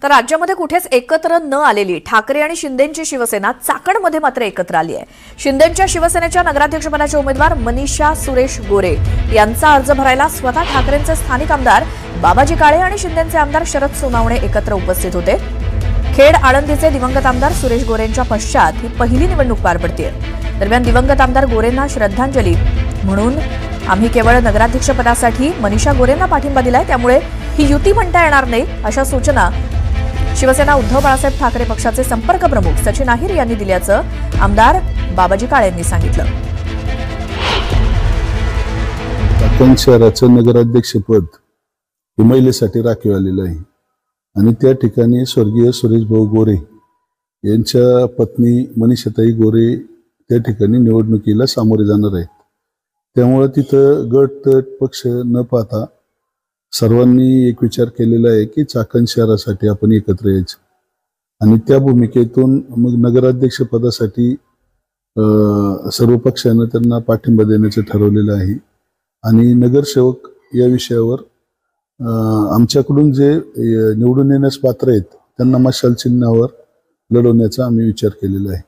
तर राज्यामध्ये कुठेच एकत्र न आलेली ठाकरे आणि शिंदेंची शिवसेना चाकणमध्ये मात्र एकत्र आली आहे। शिंदेंच्या शिवसेनेच्या नगराध्यक्षपदाचे उमेदवार मनीषा सुरेश गोरे यांचा अर्ज भरायला स्वतः ठाकरेंचे स्थानिक आमदार बाबाजी काळे आणि शिंदेंचे आमदार शरद सोनावणे एकत्र उपस्थित होते। खेड आळंदीचे दिवंगत आमदार सुरेश गोरेंच्या पश्चात ही पहिली निवडणूक पार पडते। दरम्यान दिवंगत आमदार गोरेंना श्रद्धांजली म्हणून आम्ही केवळ नगराध्यक्षपदासाठी मनीषा गोरेंना पाठिंबा दिलाय, त्यामुळे ही युती म्हणता येणार नाही अशा सूचना शिवसेना उद्धव बाळासाहेब ठाकरे पक्षाचे संपर्क प्रमुख सचिन अहिर यांनी दिल्याचं आमदार बाबाजी काळे यांनी सांगितलं। चाकण शहराचं नगराध्यक्षपद हे महिलेसाठी राखीव आलेलं आहे आणि त्या ठिकाणी स्वर्गीय सुरेश भाऊ गोरे यांच्या पत्नी मनीषाताई गोरे त्या ठिकाणी निवडणुकीला सामोरे जाणार आहेत। त्यामुळे तिथं गट तट पक्ष न पाहता सर्वांनी एक विचार केलेला आहे की चाकण शहरासाठी आपण एकत्र यायचं आणि त्या भूमिकेतून मग नगराध्यक्ष पदासाठी सर्व पक्षांना त्यांना पाठिंबा देण्याचं ठरवलेलं आहे आणि नगरसेवक या विषयावर आमच्याकडून जे निवडून येण्यास पात्र आहेत त्यांना मशाल चिन्हावर लढवण्याचा आम्ही विचार केलेला आहे।